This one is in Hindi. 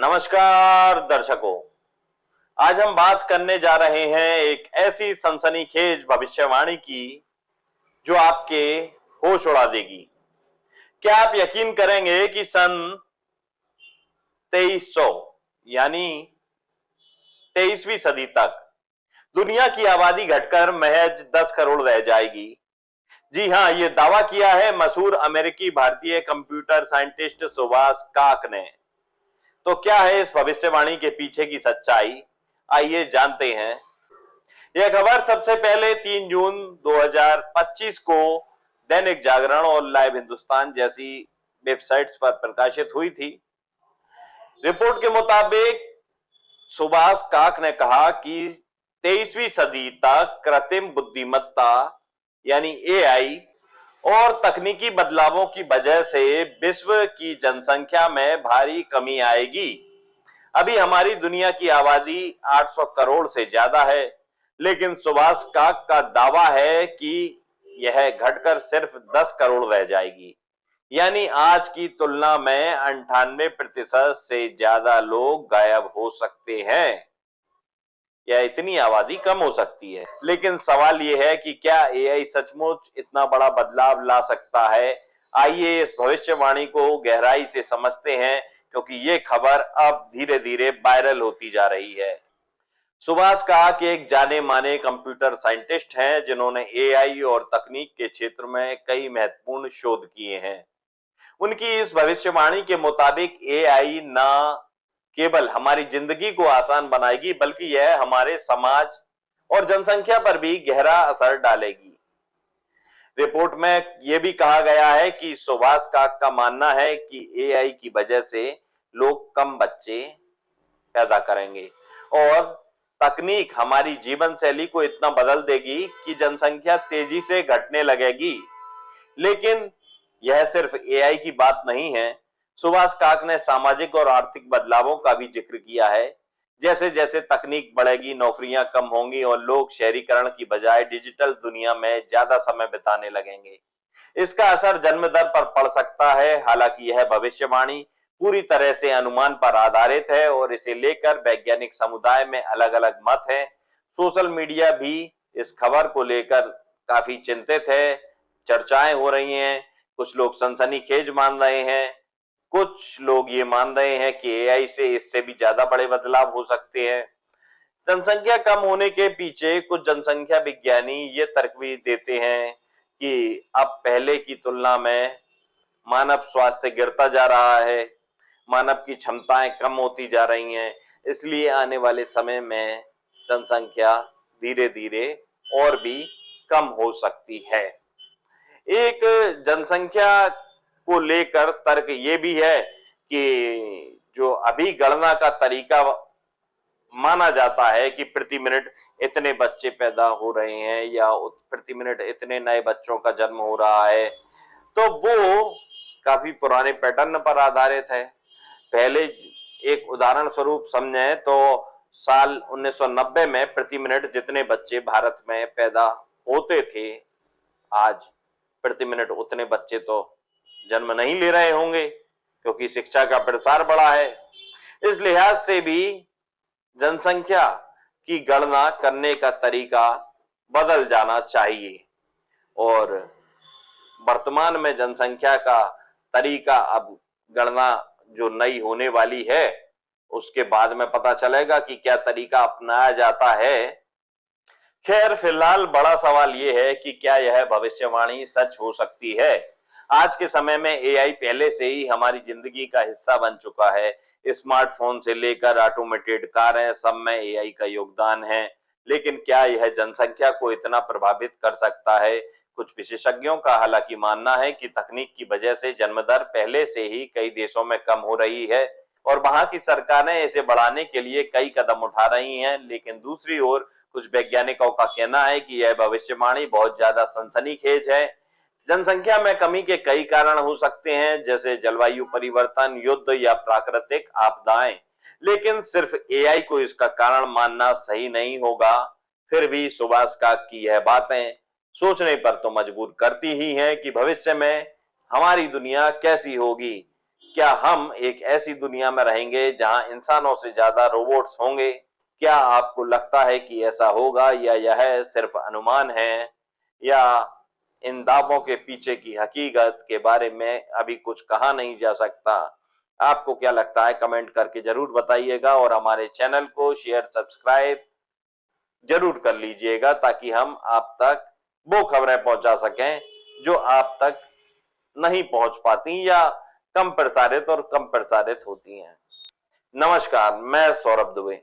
नमस्कार दर्शकों। आज हम बात करने जा रहे हैं एक ऐसी सनसनीखेज भविष्यवाणी की जो आपके होश उड़ा देगी। क्या आप यकीन करेंगे कि सन 2300 यानी 23वीं सदी तक दुनिया की आबादी घटकर महज 10 करोड़ रह जाएगी। जी हां, यह दावा किया है मशहूर अमेरिकी भारतीय कंप्यूटर साइंटिस्ट सुभाष काक ने। तो क्या है इस भविष्यवाणी के पीछे की सच्चाई, आइए जानते हैं। यह खबर सबसे पहले 3 जून 2025 को दैनिक जागरण और लाइव हिंदुस्तान जैसी वेबसाइट्स पर प्रकाशित हुई थी। रिपोर्ट के मुताबिक सुभाष काक ने कहा कि 23वीं सदी तक कृत्रिम बुद्धिमत्ता यानी एआई और तकनीकी बदलावों की वजह से विश्व की जनसंख्या में भारी कमी आएगी। अभी हमारी दुनिया की आबादी 800 करोड़ से ज्यादा है, लेकिन सुभाष काक का दावा है कि यह घटकर सिर्फ 10 करोड़ रह जाएगी। यानी आज की तुलना में 98% से ज्यादा लोग गायब हो सकते हैं या इतनी आबादी कम हो सकती है। लेकिन सवाल यह है कि क्या एआई सचमुच इतना बड़ा बदलाव ला सकता है? आइए इस भविष्यवाणी को गहराई से समझते हैं, क्योंकि ये खबर अब धीरे धीरे वायरल होती जा रही है। सुभाष काक एक जाने माने कंप्यूटर साइंटिस्ट हैं जिन्होंने एआई और तकनीक के क्षेत्र में कई महत्वपूर्ण शोध किए हैं। उनकी इस भविष्यवाणी के मुताबिक एआई न केवल हमारी जिंदगी को आसान बनाएगी, बल्कि यह हमारे समाज और जनसंख्या पर भी गहरा असर डालेगी। रिपोर्ट में यह भी कहा गया है कि सुभाष काक का मानना है कि एआई की वजह से लोग कम बच्चे पैदा करेंगे और तकनीक हमारी जीवन शैली को इतना बदल देगी कि जनसंख्या तेजी से घटने लगेगी। लेकिन यह सिर्फ एआई की बात नहीं है। सुभाष काक ने सामाजिक और आर्थिक बदलावों का भी जिक्र किया है। जैसे जैसे तकनीक बढ़ेगी, नौकरियां कम होंगी और लोग शहरीकरण की बजाय डिजिटल दुनिया में ज्यादा समय बिताने लगेंगे। इसका असर जन्म दर पर पड़ सकता है। हालांकि यह भविष्यवाणी पूरी तरह से अनुमान पर आधारित है और इसे लेकर वैज्ञानिक समुदाय में अलग अलग मत हैं। सोशल मीडिया भी इस खबर को लेकर काफी चिंतित है, चर्चाएं हो रही हैं। कुछ लोग सनसनीखेज मान रहे हैं, कुछ लोग ये मान रहे हैं कि एआई से इससे भी ज्यादा बड़े बदलाव हो सकते हैं। जनसंख्या कम होने के पीछे कुछ जनसंख्या विज्ञानी ये तर्क भी देते हैं कि अब पहले की तुलना में मानव स्वास्थ्य गिरता जा रहा है, मानव की क्षमताएं कम होती जा रही हैं, इसलिए आने वाले समय में जनसंख्या धीरे धीरे और भी कम हो सकती है। एक जनसंख्या को लेकर तर्क ये भी है कि जो अभी गणना का तरीका माना जाता है कि प्रति मिनट इतने बच्चे पैदा हो रहे हैं या प्रति मिनट इतने नए बच्चों का जन्म हो रहा है, तो वो काफी पुराने पैटर्न पर आधारित है। पहले एक उदाहरण स्वरूप समझें तो साल 1990 में प्रति मिनट जितने बच्चे भारत में पैदा होते थे, आज प्रति मिनट उतने बच्चे तो जन्म नहीं ले रहे होंगे, क्योंकि शिक्षा का प्रसार बढ़ा है। इस लिहाज से भी जनसंख्या की गणना करने का तरीका बदल जाना चाहिए और वर्तमान में जनसंख्या का तरीका अब गणना जो नई होने वाली है उसके बाद में पता चलेगा कि क्या तरीका अपनाया जाता है। खैर, फिलहाल बड़ा सवाल यह है कि क्या यह भविष्यवाणी सच हो सकती है। आज के समय में एआई पहले से ही हमारी जिंदगी का हिस्सा बन चुका है। स्मार्टफोन से लेकर ऑटोमेटेड कारें, सब में एआई का योगदान है। लेकिन क्या यह जनसंख्या को इतना प्रभावित कर सकता है? कुछ विशेषज्ञों का हालांकि मानना है कि तकनीक की वजह से जन्म दर पहले से ही कई देशों में कम हो रही है और वहां की सरकारें इसे बढ़ाने के लिए कई कदम उठा रही हैं। लेकिन दूसरी ओर कुछ वैज्ञानिकों का कहना है कि यह भविष्यवाणी बहुत ज्यादा सनसनीखेज है। जनसंख्या में कमी के कई कारण हो सकते हैं, जैसे जलवायु परिवर्तन, युद्ध या प्राकृतिक आपदाएं। लेकिन सिर्फ एआई को इसका कारण मानना सही नहीं होगा। फिर भी सुभाष काक की यह बातें सोचने पर तो मजबूर करती ही हैं कि भविष्य में हमारी दुनिया कैसी होगी। क्या हम एक ऐसी दुनिया में रहेंगे जहां इंसानों से ज्यादा रोबोट्स होंगे? क्या आपको लगता है कि ऐसा होगा या यह सिर्फ अनुमान है, या इन दावों के पीछे की हकीकत के बारे में अभी कुछ कहा नहीं जा सकता? आपको क्या लगता है कमेंट करके जरूर बताइएगा और हमारे चैनल को शेयर सब्सक्राइब जरूर कर लीजिएगा ताकि हम आप तक वो खबरें पहुंचा सकें जो आप तक नहीं पहुंच पाती या कम प्रसारित और कम प्रसारित होती हैं। नमस्कार, मैं सौरभ दुबे।